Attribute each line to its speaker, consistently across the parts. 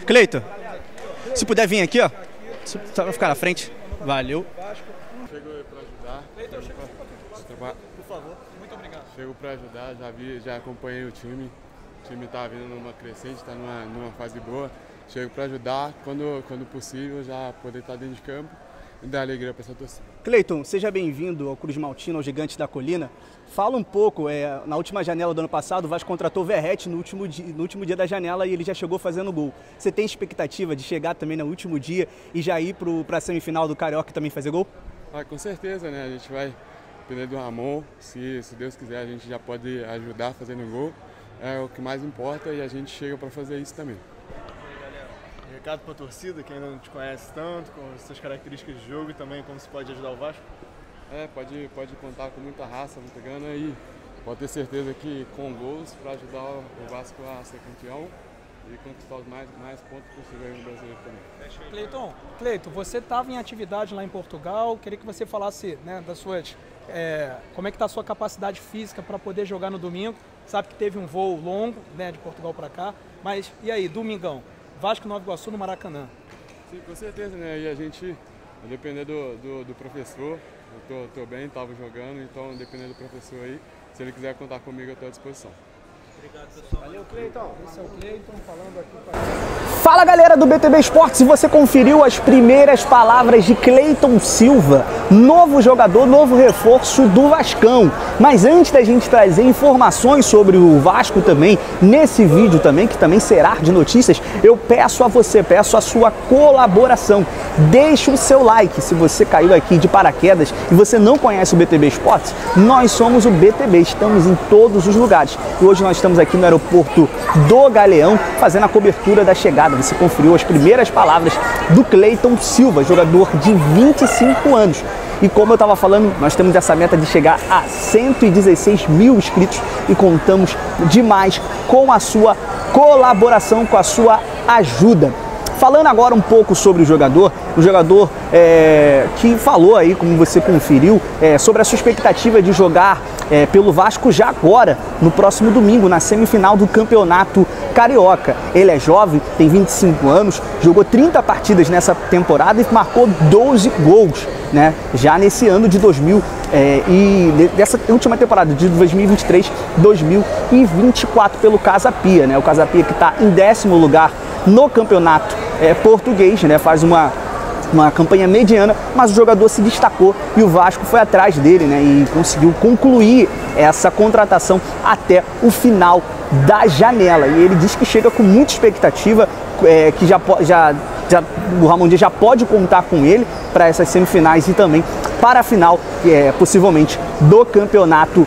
Speaker 1: Cleito, se puder vir aqui, ó, só pra ficar na frente. Valeu.
Speaker 2: Chego para ajudar.
Speaker 1: Por favor, muito obrigado.
Speaker 2: Chego para ajudar, já acompanhei o time. O time tá vindo numa crescente, tá numa fase boa. Chego para ajudar, quando possível, já poder estar dentro de campo e dar alegria para essa torcida.
Speaker 1: Cleiton, seja bem-vindo ao Cruz Maltino, ao Gigante da Colina. Fala um pouco, na última janela do ano passado, o Vasco contratou o Verrete no último dia da janela e ele já chegou fazendo gol. Você tem expectativa de chegar também no último dia e já ir para a semifinal do Carioca e também fazer gol?
Speaker 2: Com certeza, né? A gente vai depender do Ramon, se Deus quiser a gente já pode ajudar fazendo gol. É o que mais importa e a gente chega para fazer isso também.
Speaker 3: Recado para a torcida, que ainda não te conhece tanto, com as suas características de jogo e também como se pode ajudar o Vasco?
Speaker 2: Pode contar com muita raça, muita gana e pode ter certeza que com gols para ajudar o Vasco a ser campeão e conquistar os mais pontos possíveis no Brasileiro também.
Speaker 4: Cleiton, você estava em atividade lá em Portugal, queria que você falasse, né, das suas, como é que está a sua capacidade física para poder jogar no domingo. Sabe que teve um voo longo, né, de Portugal para cá, mas e aí, domingão? Vasco Nova Iguaçu no Maracanã.
Speaker 2: Sim, com certeza, né? E a gente, depender do professor, eu tô bem, estava jogando, então dependendo do professor aí, se ele quiser contar comigo, eu estou à disposição.
Speaker 4: Obrigado, pessoal. Valeu, Cleiton. Esse é o Cleiton falando aqui com a gente.
Speaker 1: Fala, galera do BTB Esportes, você conferiu as primeiras palavras de Cleiton Silva, novo jogador, novo reforço do Vascão. Mas antes da gente trazer informações sobre o Vasco também, nesse vídeo também, que também será de notícias, eu peço a sua colaboração. Deixe o seu like se você caiu aqui de paraquedas e você não conhece o BTB Esportes. Nós somos o BTB, estamos em todos os lugares. E hoje nós estamos aqui no aeroporto do Galeão, fazendo a cobertura da chegada. Você conferiu as primeiras palavras do Cleiton Silva, jogador de 25 anos. E como eu estava falando, nós temos essa meta de chegar a 116 mil inscritos e contamos demais com a sua colaboração, com a sua ajuda. Falando agora um pouco sobre o jogador que falou aí, como você conferiu, sobre a sua expectativa de jogar pelo Vasco já agora, no próximo domingo, na semifinal do Campeonato Carioca. Ele é jovem, tem 25 anos, jogou 30 partidas nessa temporada e marcou 12 gols, né? Já nesse ano de 2000 e dessa última temporada de 2023-2024 pelo Casa Pia, né? O Casa Pia que está em 10º lugar no campeonato português, né? Faz uma campanha mediana, mas o jogador se destacou e o Vasco foi atrás dele, né? E conseguiu concluir essa contratação até o final da janela. E ele diz que chega com muita expectativa, que o Ramon Dias já pode contar com ele para essas semifinais e também para a final, possivelmente, do Campeonato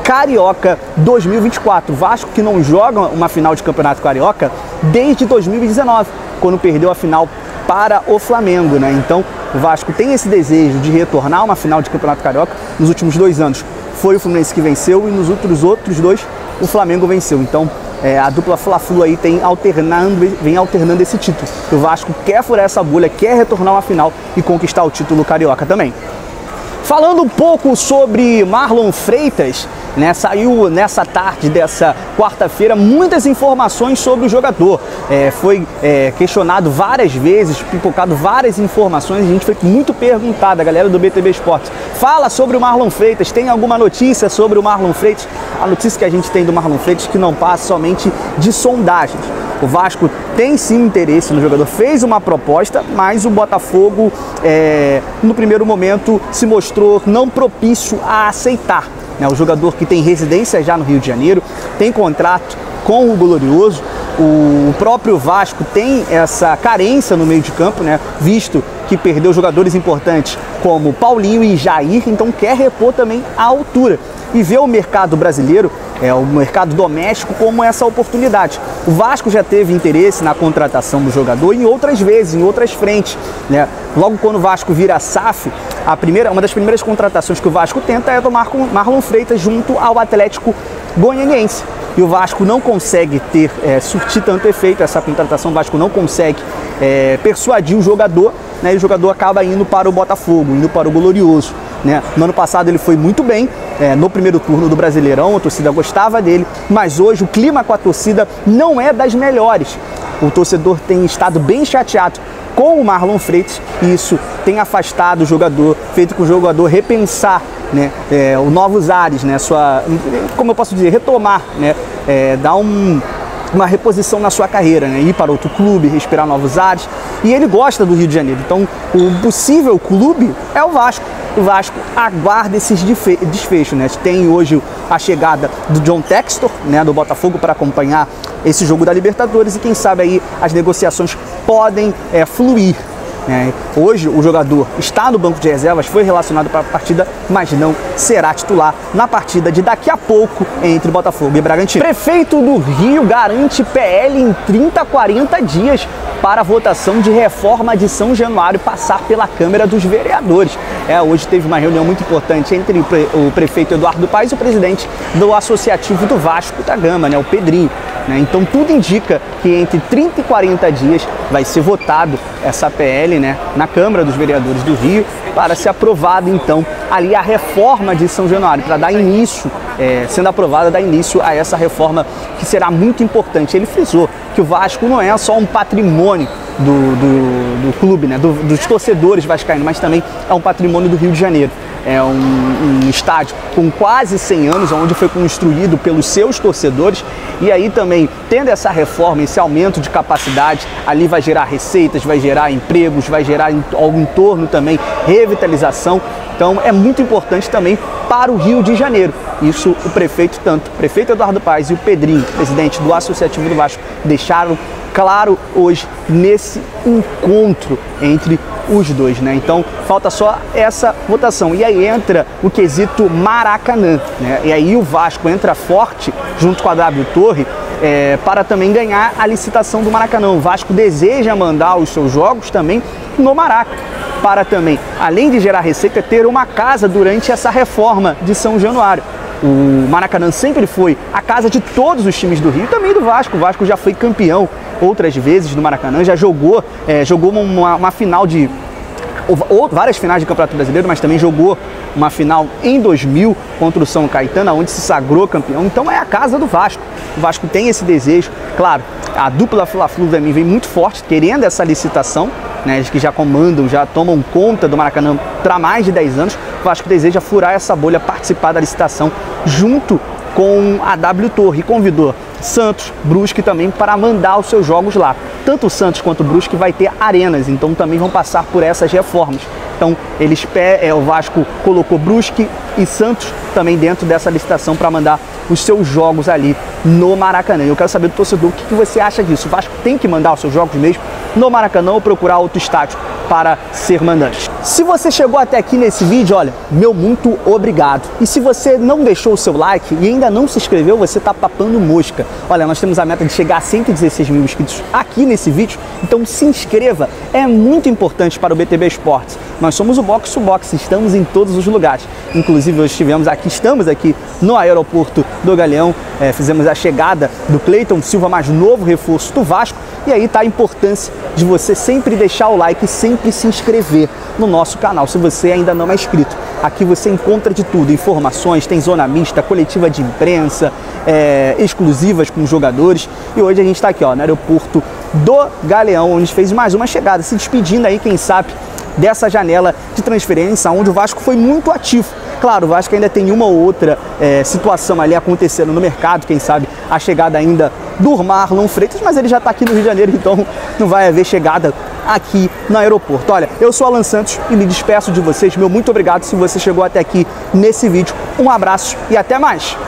Speaker 1: Carioca 2024. Vasco que não joga uma final de Campeonato Carioca desde 2019, quando perdeu a final para o Flamengo, né? Então o Vasco tem esse desejo de retornar a uma final de Campeonato Carioca. Nos últimos 2 anos foi o Fluminense que venceu e nos outros 2 o Flamengo venceu. Então a dupla Fla-Flu aí vem alternando esse título. O Vasco quer furar essa bolha, quer retornar a uma final e conquistar o título carioca também. Falando um pouco sobre Marlon Freitas, né, saiu nessa tarde dessa quarta-feira muitas informações sobre o jogador. Foi questionado várias vezes, pipocado várias informações, a gente foi muito perguntado, a galera do BTB Esportes. Fala sobre o Marlon Freitas, tem alguma notícia sobre o Marlon Freitas? A notícia que a gente tem do Marlon Freitas é que não passa somente de sondagens. O Vasco tem sim interesse no jogador, fez uma proposta, mas o Botafogo, no primeiro momento, se mostrou não propício a aceitar. O jogador que tem residência já no Rio de Janeiro, tem contrato com o Glorioso, o próprio Vasco tem essa carência no meio de campo, né? Visto que perdeu jogadores importantes como Paulinho e Jair, então quer repor também a altura. E vê o mercado brasileiro, o mercado doméstico, como essa oportunidade. O Vasco já teve interesse na contratação do jogador em outras vezes, em outras frentes, né? Logo quando o Vasco vira SAF, uma das primeiras contratações que o Vasco tenta é tomar com Marlon Freitas junto ao Atlético Goianiense. E o Vasco não consegue surtir tanto efeito, essa contratação o Vasco não consegue persuadir o jogador, né? E o jogador acaba indo para o Botafogo, indo para o Glorioso. né? No ano passado ele foi muito bem, no primeiro turno do Brasileirão, a torcida gostava dele, mas hoje o clima com a torcida não é das melhores. O torcedor tem estado bem chateado com o Marlon Freitas e isso tem afastado o jogador, feito com o jogador repensar, né, novos ares, né, como eu posso dizer, retomar, né, dar uma reposição na sua carreira, né, ir para outro clube, respirar novos ares, e ele gosta do Rio de Janeiro, então o possível clube é o Vasco. O Vasco aguarda esses desfechos, né? Tem hoje a chegada do John Textor, né, do Botafogo, para acompanhar esse jogo da Libertadores e quem sabe aí as negociações podem fluir. Hoje o jogador está no banco de reservas, foi relacionado para a partida, mas não será titular na partida de daqui a pouco entre Botafogo e Bragantino. Prefeito do Rio garante PL em 30 a 40 dias para a votação de reforma de São Januário passar pela Câmara dos Vereadores. Hoje teve uma reunião muito importante entre o prefeito Eduardo Paes e o presidente do Associativo do Vasco da Gama, né, o Pedrinho. Então tudo indica que entre 30 e 40 dias vai ser votado essa PL, né, na Câmara dos Vereadores do Rio para ser aprovada então ali a reforma de São Januário, para dar início, sendo aprovada, dar início a essa reforma que será muito importante. Ele frisou que o Vasco não é só um patrimônio do clube, né, dos torcedores vascaínos, mas também é um patrimônio do Rio de Janeiro. É um estádio com quase 100 anos, onde foi construído pelos seus torcedores, e aí também, tendo essa reforma, esse aumento de capacidade, ali vai gerar receitas, vai gerar empregos, vai gerar ao entorno também revitalização. Então é muito importante também para o Rio de Janeiro. Isso o prefeito Eduardo Paes e o Pedrinho, presidente do Associativo do Vasco, deixaram claro hoje nesse encontro entre os dois, né? Então falta só essa votação. E aí entra o quesito Maracanã, né? E aí o Vasco entra forte junto com a W Torre para também ganhar a licitação do Maracanã. O Vasco deseja mandar os seus jogos também no Maraca, para também, além de gerar receita, ter uma casa durante essa reforma de São Januário. O Maracanã sempre foi a casa de todos os times do Rio, também do Vasco. O Vasco já foi campeão outras vezes no Maracanã, já jogou uma final várias finais de Campeonato Brasileiro, mas também jogou uma final em 2000 contra o São Caetano, onde se sagrou campeão. Então é a casa do Vasco. O Vasco tem esse desejo, claro, a dupla Fla-Flu também vem muito forte, querendo essa licitação, né, que já comandam, já tomam conta do Maracanã para mais de 10 anos. O Vasco deseja furar essa bolha, participar da licitação junto com a W Torre, e convidou Santos, Brusque também para mandar os seus jogos lá. Tanto o Santos quanto o Brusque vai ter arenas, então também vão passar por essas reformas. Então o Vasco colocou Brusque e Santos também dentro dessa licitação para mandar os seus jogos ali no Maracanã. Eu quero saber do torcedor o que você acha disso. O Vasco tem que mandar os seus jogos mesmo no Maracanã ou procurar outro estádio para ser mandante? Se você chegou até aqui nesse vídeo, olha, meu muito obrigado. E se você não deixou o seu like e ainda não se inscreveu, você tá papando mosca. Olha, nós temos a meta de chegar a 116 mil inscritos aqui nesse vídeo, então se inscreva, é muito importante para o BTB Esportes. Nós somos o Box to Box, estamos em todos os lugares. Inclusive hoje estamos aqui no aeroporto do Galeão, fizemos a chegada do Cleiton Silva, mais novo reforço do Vasco, e aí tá a importância de você sempre deixar o like e sempre se inscrever no nosso canal, se você ainda não é inscrito. Aqui você encontra de tudo, informações, tem zona mista, coletiva de imprensa, exclusivas com os jogadores. E hoje a gente está aqui no aeroporto do Galeão, onde fez mais uma chegada, se despedindo aí, quem sabe, dessa janela de transferência, onde o Vasco foi muito ativo. Claro, o Vasco ainda tem uma ou outra situação ali acontecendo no mercado, quem sabe a chegada ainda do Marlon Freitas, mas ele já está aqui no Rio de Janeiro, então não vai haver chegada aqui no aeroporto. Olha, eu sou Alan Santos e me despeço de vocês. Meu muito obrigado se você chegou até aqui nesse vídeo. Um abraço e até mais!